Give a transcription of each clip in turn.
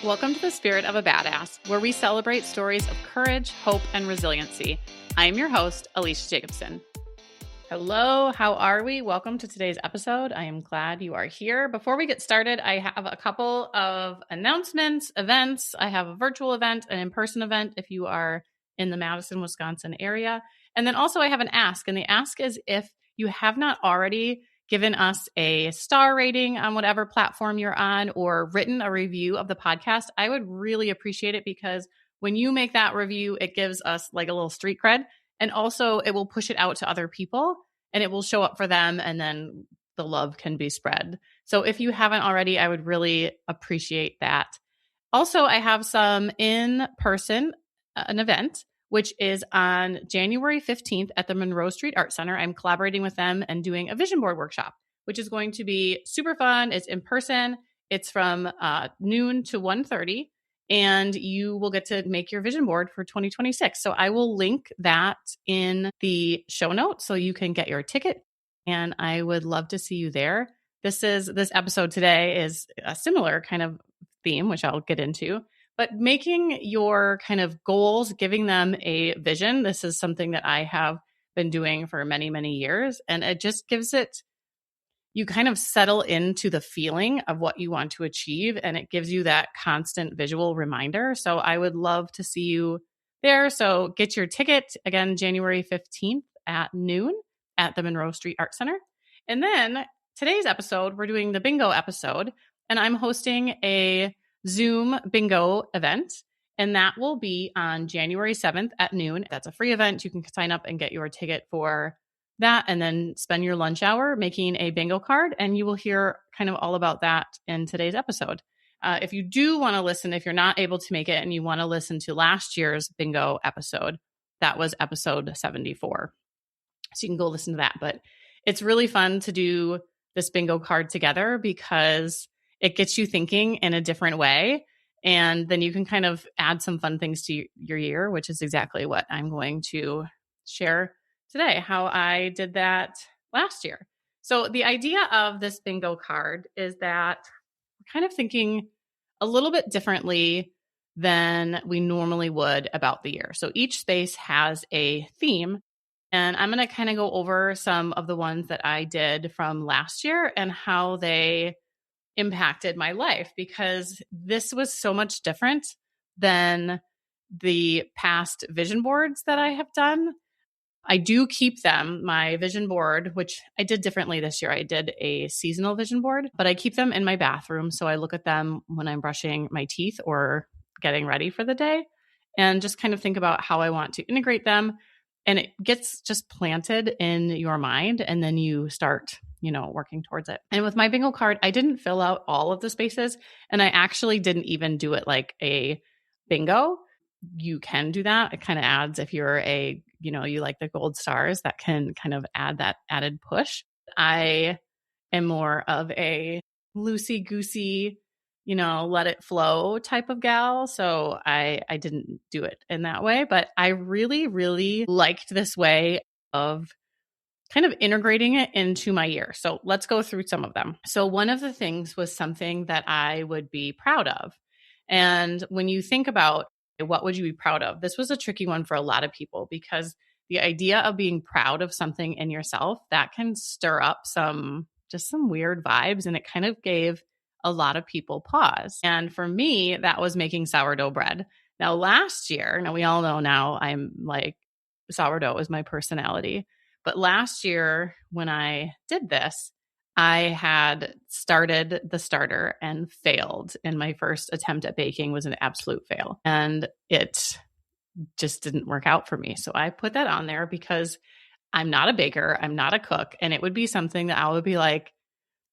Welcome to the Spirit of a Badass, where we celebrate stories of courage, hope, and resiliency. I am your host, Alecia Jacobson. Hello, how are we? Welcome to today's episode. I am glad you are here. Before we get started, I have a couple of announcements, events. I have a virtual event, an in-person event if you are in the Madison, Wisconsin area. And then also I have an ask, and the ask is if you have not already given us a star rating on whatever platform you're on or written a review of the podcast, I would really appreciate it because when you make that review, it gives us like a little street cred. And also it will push it out to other people and it will show up for them. And then the love can be spread. So if you haven't already, I would really appreciate that. Also, I have some in-person, an event, which is on January 15th at the Monroe Street Art Center. I'm collaborating with them and doing a vision board workshop, which is going to be super fun. It's in person. It's from noon to 1:30, and you will get to make your vision board for 2026. So I will link that in the show notes so you can get your ticket, and I would love to see you there. This episode today is a similar kind of theme, which I'll get into. But making your kind of goals, giving them a vision, this is something that I have been doing for many, many years. And it just gives it, you kind of settle into the feeling of what you want to achieve. And it gives you that constant visual reminder. So I would love to see you there. So get your ticket, again, January 15th at noon at the Monroe Street Art Center. And then today's episode, we're doing the bingo episode. And I'm hosting a Zoom bingo event, and that will be on January 7th at noon. That's a free event. You can sign up and get your ticket for that and then spend your lunch hour making a bingo card, and you will hear kind of all about that in today's episode. If you do want to listen, if you're not able to make it and you want to listen to last year's bingo episode, that was episode 74. So you can go listen to that. But it's really fun to do this bingo card together because it gets you thinking in a different way. And then you can kind of add some fun things to your year, which is exactly what I'm going to share today, how I did that last year. So the idea of this bingo card is that we're kind of thinking a little bit differently than we normally would about the year. So each space has a theme. And I'm going to kind of go over some of the ones that I did from last year and how they impacted my life, because this was so much different than the past vision boards that I have done. I do keep them, my vision board, which I did differently this year. I did a seasonal vision board, but I keep them in my bathroom. So I look at them when I'm brushing my teeth or getting ready for the day and just kind of think about how I want to integrate them. And it gets just planted in your mind, and then you start working towards it. And with my bingo card, I didn't fill out all of the spaces, and I actually didn't even do it like a bingo. You can do that. It kind of adds, if you're you like the gold stars, that can kind of add that added push. I am more of a loosey-goosey, let it flow type of gal. So I didn't do it in that way, but I really, really liked this way of kind of integrating it into my year. So let's go through some of them. So one of the things was something that I would be proud of. And when you think about what would you be proud of, this was a tricky one for a lot of people, because the idea of being proud of something in yourself, that can stir up some weird vibes. And it kind of gave a lot of people pause. And for me, that was making sourdough bread. Now last year, we all know now I'm like, sourdough is my personality. But last year when I did this, I had started the starter and failed. And my first attempt at baking was an absolute fail. And it just didn't work out for me. So I put that on there because I'm not a baker. I'm not a cook. And it would be something that I would be like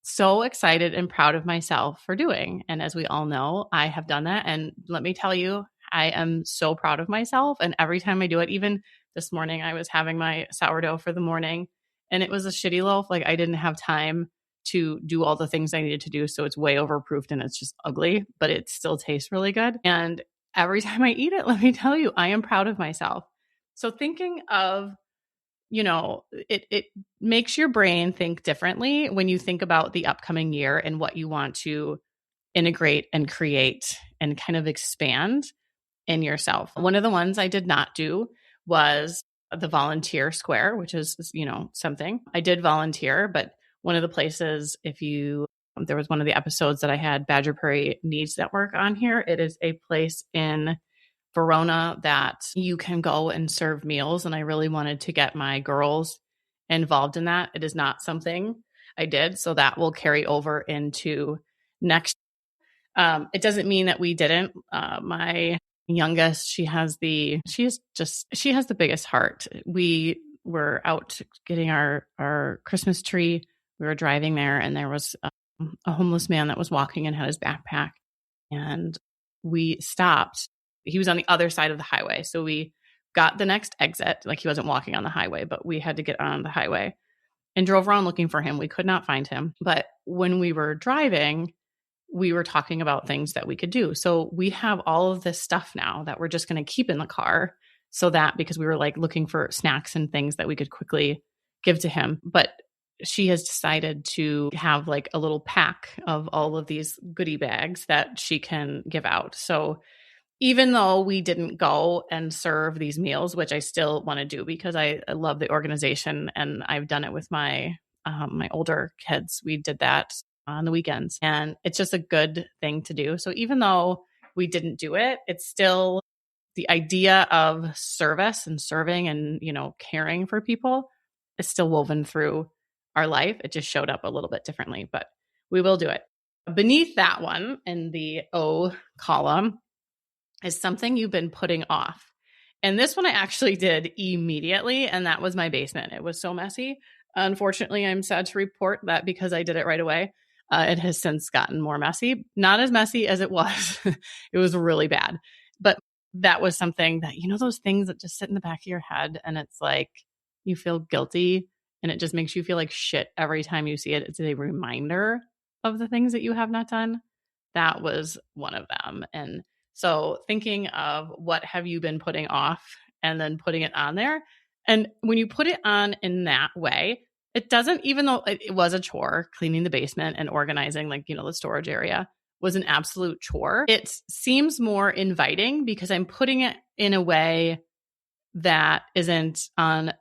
so excited and proud of myself for doing. And as we all know, I have done that. And let me tell you, I am so proud of myself. And every time I do it, even this morning, I was having my sourdough for the morning and it was a shitty loaf. Like I didn't have time to do all the things I needed to do. So it's way overproofed and it's just ugly, but it still tastes really good. And every time I eat it, let me tell you, I am proud of myself. So thinking of, it makes your brain think differently when you think about the upcoming year and what you want to integrate and create and kind of expand in yourself. One of the ones I did not do was the volunteer square, which is, something. I did volunteer, but one of the places, there was one of the episodes that I had Badger Prairie Needs Network on here. It is a place in Verona that you can go and serve meals. And I really wanted to get my girls involved in that. It is not something I did. So that will carry over into next. It doesn't mean that we didn't. My youngest, she has the biggest heart. We were out getting our Christmas tree. We were driving there and there was a homeless man that was walking and had his backpack, and we stopped. He was on the other side of the highway. So we got the next exit. Like, he wasn't walking on the highway, but we had to get on the highway and drove around looking for him. We could not find him. But when we were driving, we were talking about things that we could do. So we have all of this stuff now that we're just going to keep in the car, so that, because we were like looking for snacks and things that we could quickly give to him. But she has decided to have like a little pack of all of these goodie bags that she can give out. So even though we didn't go and serve these meals, which I still want to do because I love the organization, and I've done it with my older kids. We did that on the weekends, and it's just a good thing to do. So even though we didn't do it, it's still the idea of service and serving and, caring for people is still woven through our life. It just showed up a little bit differently, but we will do it. Beneath that one in the O column is something you've been putting off. And this one I actually did immediately, and that was my basement. It was so messy. Unfortunately, I'm sad to report that because I did it right away, it has since gotten more messy. Not as messy as it was. It was really bad. But that was something that, those things that just sit in the back of your head, and it's like you feel guilty and it just makes you feel like shit every time you see it. It's a reminder of the things that you have not done. That was one of them. And so thinking of what have you been putting off and then putting it on there. And when you put it on in that way, it doesn't, even though it was a chore, cleaning the basement and organizing, like, the storage area was an absolute chore. It seems more inviting because I'm putting it in a way that it's not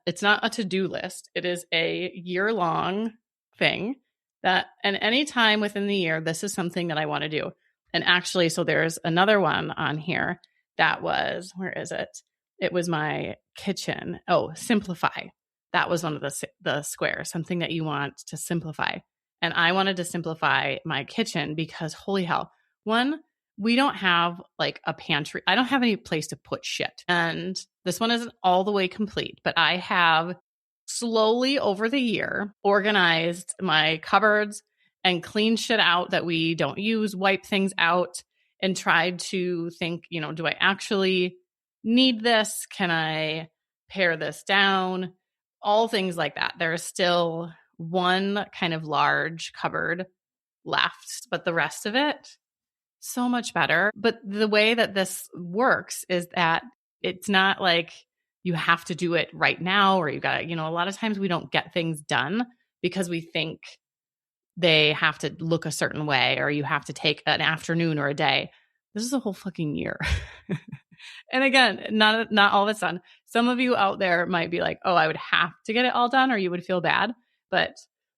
a to-do list. It is a year-long thing that, and any time within the year, this is something that I want to do. And actually, so there's another one on here that was, where is it? It was my kitchen. Oh, simplify. That was one of the squares, something that you want to simplify. And I wanted to simplify my kitchen because, holy hell, one, we don't have like a pantry. I don't have any place to put shit. And this one isn't all the way complete, but I have slowly over the year organized my cupboards and clean shit out that we don't use, wipe things out, and tried to think, do I actually need this? Can I pare this down? All things like that. There is still one kind of large cupboard left, but the rest of it, so much better. But the way that this works is that it's not like you have to do it right now, or you got to, a lot of times we don't get things done because we think they have to look a certain way, or you have to take an afternoon or a day. This is a whole fucking year. And again, not all of it's done. Some of you out there might be like, oh, I would have to get it all done, or you would feel bad. But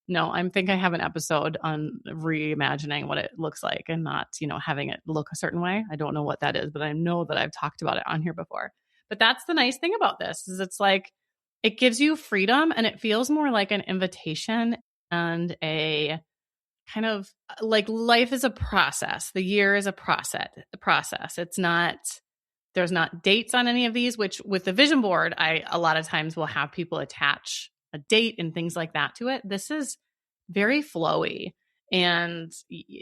no, I think I have an episode on reimagining what it looks like and not, having it look a certain way. I don't know what that is, but I know that I've talked about it on here before. But that's the nice thing about this, is it's like, it gives you freedom, and it feels more like an invitation and a kind of like life is a process. The year is a process. It's not, there's not dates on any of these, which with the vision board, I a lot of times will have people attach a date and things like that to it. This is very flowy and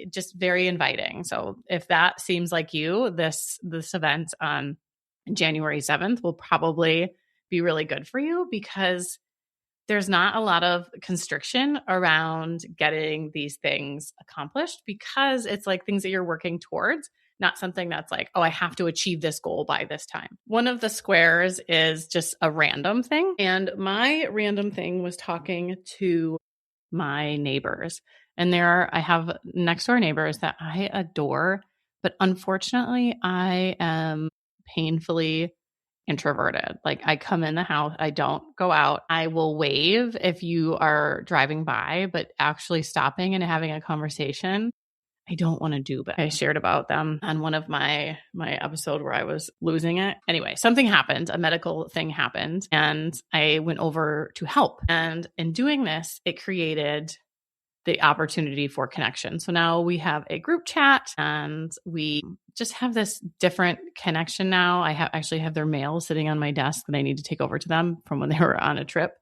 just very inviting. So if that seems like you, this event on January 7th will probably be really good for you, because there's not a lot of constriction around getting these things accomplished, because it's like things that you're working towards, not something that's like, oh, I have to achieve this goal by this time. One of the squares is just a random thing. And my random thing was talking to my neighbors. And I have next door neighbors that I adore. But unfortunately, I am painfully introverted. Like I come in the house, I don't go out. I will wave if you are driving by, but actually stopping and having a conversation, I don't want to do. But I shared about them on one of my episode where I was losing it. Anyway, something happened, a medical thing happened, and I went over to help. And in doing this, it created the opportunity for connection. So now we have a group chat and we just have this different connection now. I actually have their mail sitting on my desk that I need to take over to them from when they were on a trip.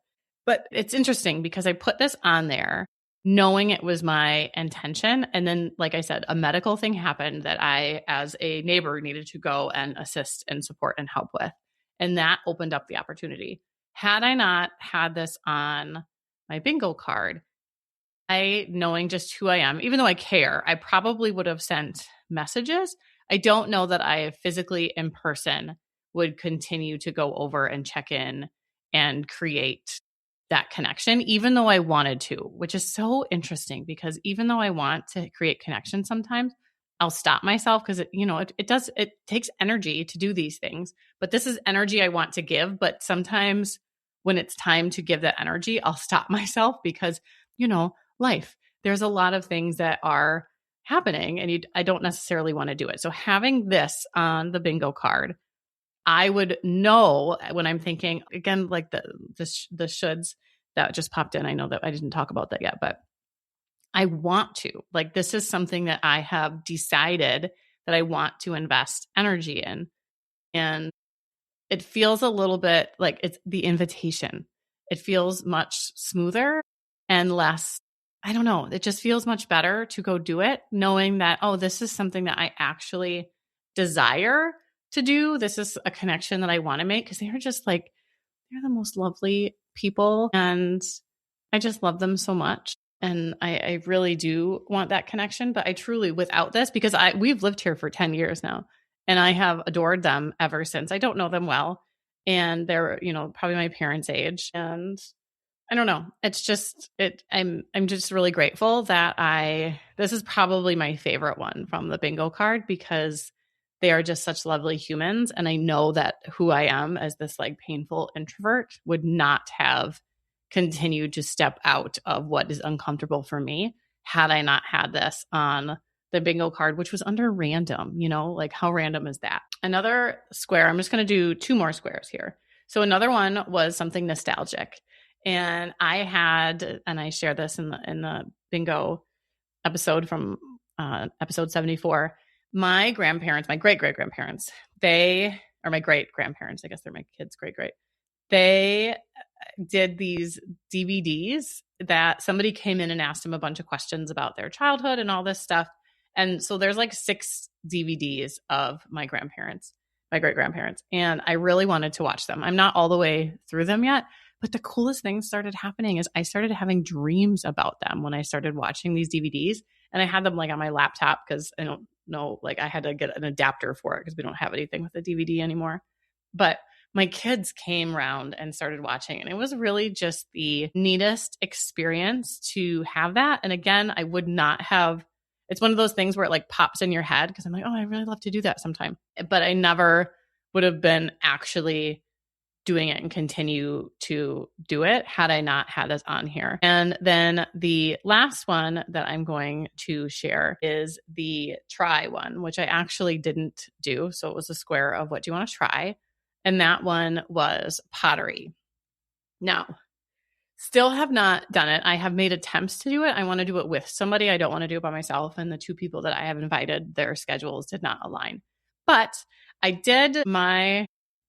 But it's interesting because I put this on there knowing it was my intention. And then, like I said, a medical thing happened that I, as a neighbor, needed to go and assist and support and help with. And that opened up the opportunity. Had I not had this on my bingo card, knowing just who I am, even though I care, I probably would have sent messages. I don't know that I physically in person would continue to go over and check in and create that connection, even though I wanted to, which is so interesting because even though I want to create connection sometimes, I'll stop myself because it takes energy to do these things, but this is energy I want to give. But sometimes when it's time to give that energy, I'll stop myself because, life, there's a lot of things that are happening and I don't necessarily want to do it. So having this on the bingo card, I would know when I'm thinking, again, like the shoulds that just popped in. I know that I didn't talk about that yet, but I want to, like, this is something that I have decided that I want to invest energy in. And it feels a little bit like it's the invitation. It feels much smoother and less, I don't know. It just feels much better to go do it, knowing that, oh, this is something that I actually desire to do. This is a connection that I want to make because they're the most lovely people. And I just love them so much. And I really do want that connection. But I truly, without this, because we've lived here for 10 years now, and I have adored them ever since. I don't know them well. And they're, probably my parents' age. And I don't know. It's just I'm just really grateful that this is probably my favorite one from the bingo card because they are just such lovely humans. And I know that who I am as this like painful introvert would not have continued to step out of what is uncomfortable for me had I not had this on the bingo card, which was under random, like how random is that? Another square, I'm just going to do 2 more squares here. So another one was something nostalgic. And I share this in the bingo episode from episode 74. My grandparents, my great-great-grandparents, they are my great-grandparents. I guess they're my kids' great-great. They did these DVDs that somebody came in and asked them a bunch of questions about their childhood and all this stuff. And so there's like 6 DVDs of my grandparents, my great-grandparents. And I really wanted to watch them. I'm not all the way through them yet. But the coolest thing started happening is I started having dreams about them when I started watching these DVDs. And I had them like on my laptop because I don't know, like I had to get an adapter for it because we don't have anything with a DVD anymore. But my kids came around and started watching, and it was really just the neatest experience to have that. And again, I would not have, it's one of those things where it like pops in your head because I'm like, oh, I really love to do that sometime. But I never would have been actually doing it and continue to do it had I not had this on here. And then the last one that I'm going to share is the try one, which I actually didn't do. So it was a square of what do you want to try? And that one was pottery. Now, still have not done it. I have made attempts to do it. I want to do it with somebody. I don't want to do it by myself. And the 2 people that I have invited, their schedules did not align. But I did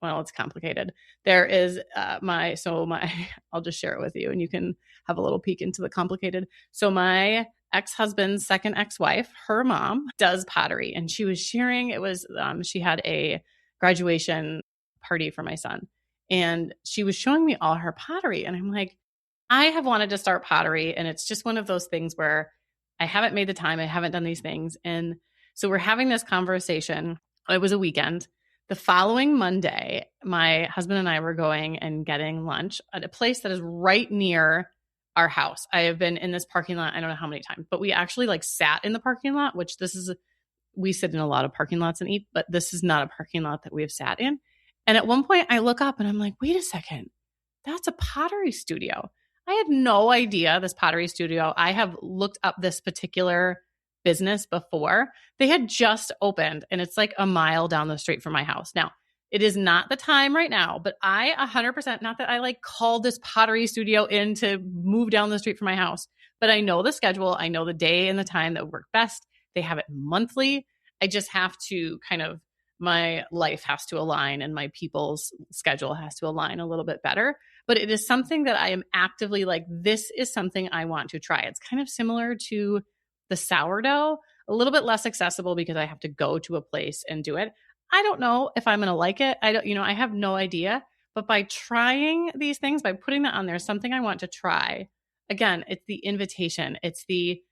it's complicated. There is I'll just share it with you and you can have a little peek into the complicated. So my ex-husband's second ex-wife, her mom does pottery, and she was sharing, it was, she had a graduation party for my son, and she was showing me all her pottery. And I'm like, I have wanted to start pottery, and it's just one of those things where I haven't made the time. I haven't done these things. And so we're having this conversation. It was a weekend. The following Monday, my husband and I were going and getting lunch at a place that is right near our house. I have been in this parking lot, I don't know how many times, but we actually like sat in the parking lot, which this is we sit in a lot of parking lots and eat, but this is not a parking lot that we have sat in. And at one point I look up and I'm like, wait a second, that's a pottery studio. I had no idea this pottery studio. I have looked up this particular business before. They had just opened and it's like a mile down the street from my house. Now, it is not the time right now, but I 100%, not that I like called this pottery studio in to move down the street from my house, but I know the schedule. I know the day and the time that would work best. They have it monthly. I just have to kind of, my life has to align and my people's schedule has to align a little bit better. But it is something that I am actively like, this is something I want to try. It's kind of similar to the sourdough, a little bit less accessible because I have to go to a place and do it. I don't know if I'm going to like it. I have no idea. But by trying these things, by putting that on there, something I want to try. Again, it's the invitation. It's the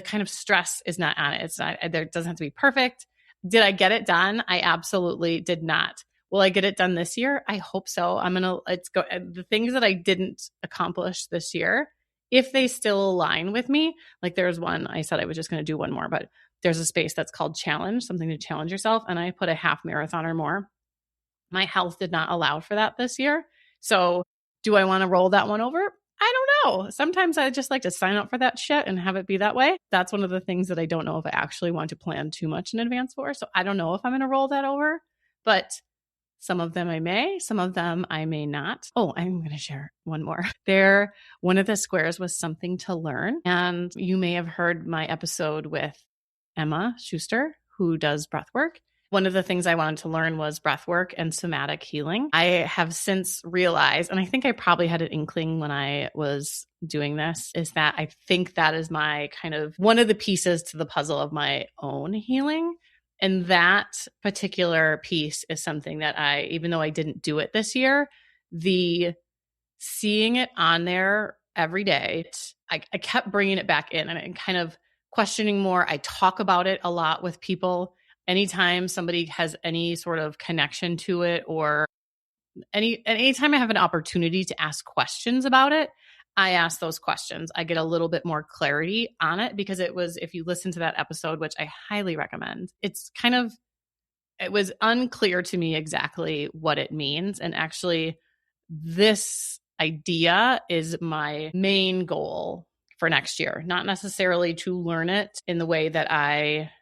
kind of stress is not on it. It's not, there doesn't have to be perfect. Did I get it done? I absolutely did not. Will I get it done this year? I hope so. The things that I didn't accomplish this year, if they still align with me, like there's one, I said I was just going to do one more, but there's a space that's called challenge, something to challenge yourself. And I put a half marathon or more. My health did not allow for that this year. So do I want to roll that one over? I don't know. Sometimes I just like to sign up for that shit and have it be that way. That's one of the things that I don't know if I actually want to plan too much in advance for. So I don't know if I'm going to roll that over, but some of them I may, some of them I may not. Oh, I'm going to share one more. One of the squares was something to learn. And you may have heard my episode with Emma Schuster, who does breath work. One of the things I wanted to learn was breath work and somatic healing. I have since realized, and I think I probably had an inkling when I was doing this, is that I think that is my kind of one of the pieces to the puzzle of my own healing. And that particular piece is something that even though I didn't do it this year, the seeing it on there every day, I kept bringing it back in and kind of questioning more. I talk about it a lot with people. Anytime somebody has any sort of connection to it, or anytime I have an opportunity to ask questions about it, I ask those questions. I get a little bit more clarity on it because if you listen to that episode, which I highly recommend, it was unclear to me exactly what it means. And actually, this idea is my main goal for next year, not necessarily to learn it in the way that I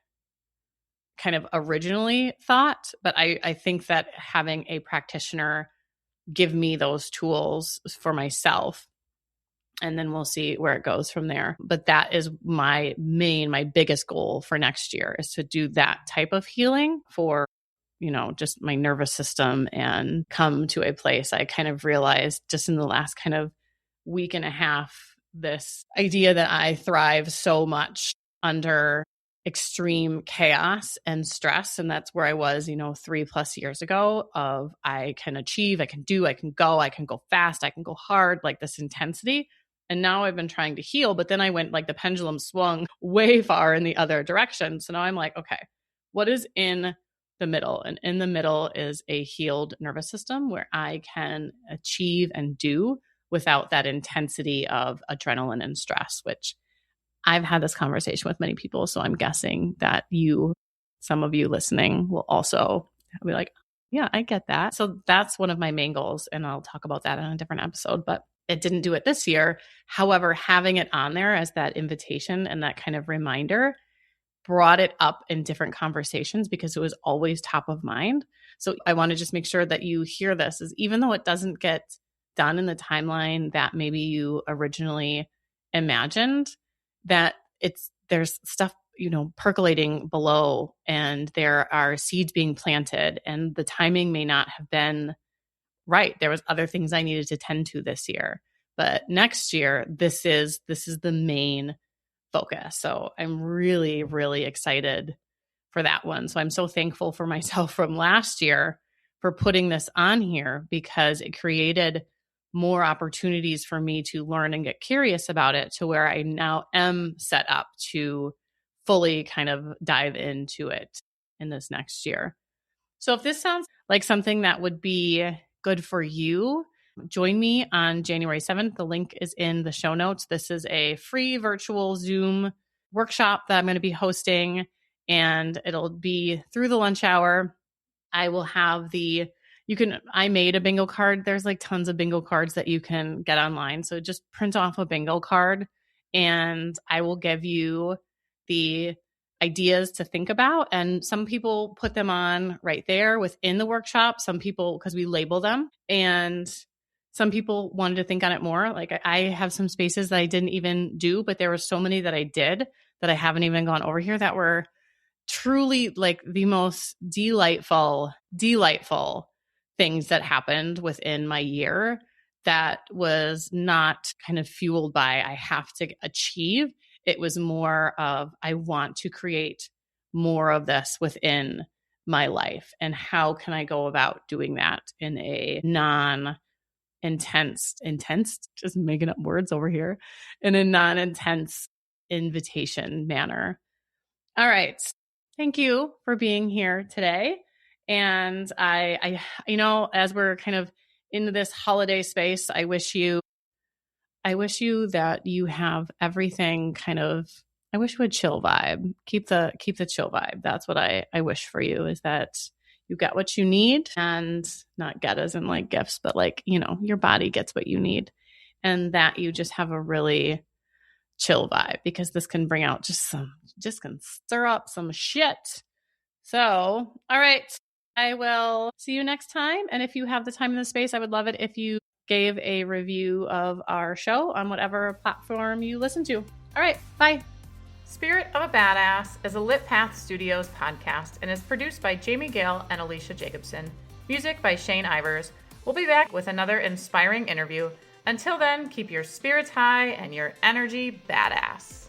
kind of originally thought, but I think that having a practitioner give me those tools for myself, and then we'll see where it goes from there. But that is my biggest goal for next year, is to do that type of healing for, just my nervous system, and come to a place. I kind of realized just in the last kind of week and a half, this idea that I thrive so much under extreme chaos and stress. And that's where I was, 3+ years ago, of I can achieve, I can do, I can go fast, I can go hard, like this intensity. And now I've been trying to heal, but then I went, like, the pendulum swung way far in the other direction. So now I'm like, okay, what is in the middle? And in the middle is a healed nervous system where I can achieve and do without that intensity of adrenaline and stress, which I've had this conversation with many people. So I'm guessing that some of you listening will also be like, yeah, I get that. So that's one of my main goals. And I'll talk about that in a different episode, but it didn't do it this year. However, having it on there as that invitation and that kind of reminder brought it up in different conversations because it was always top of mind. So I want to just make sure that you hear this, is even though it doesn't get done in the timeline that maybe you originally imagined, that there's stuff, percolating below, and there are seeds being planted, and the timing may not have been right. There was other things I needed to tend to this year, but next year, this is the main focus. So I'm really, really excited for that one. So I'm so thankful for myself from last year for putting this on here, because it created more opportunities for me to learn and get curious about it, to where I now am set up to fully kind of dive into it in this next year. So if this sounds like something that would be good for you, join me on January 7th. The link is in the show notes. This is a free virtual Zoom workshop that I'm going to be hosting. and it'll be through the lunch hour. I will have I made a bingo card. There's like tons of bingo cards that you can get online. So just print off a bingo card and I will give you the ideas to think about. And some people put them on right there within the workshop. Some people, because we label them, and some people wanted to think on it more. Like I have some spaces that I didn't even do, but there were so many that I did that I haven't even gone over here that were truly like the most delightful things that happened within my year that was not kind of fueled by I have to achieve. It was more of I want to create more of this within my life. And how can I go about doing that in a intense, just making up words over here, in a non-intense invitation manner. All right. Thank you for being here today. And I, as we're kind of into this holiday space, I wish you that you have everything I wish you would chill vibe. Keep the chill vibe. That's what I wish for you, is that you get what you need, and not get as in like gifts, but like, your body gets what you need, and that you just have a really chill vibe, because this can bring out can stir up some shit. So, all right. I will see you next time. And if you have the time and the space, I would love it if you gave a review of our show on whatever platform you listen to. All right. Bye. Spirit of a Badass is a Lit Path Studios podcast and is produced by Jamie Gale and Alecia Jacobson. Music by Shane Ivers. We'll be back with another inspiring interview. Until then, keep your spirits high and your energy badass.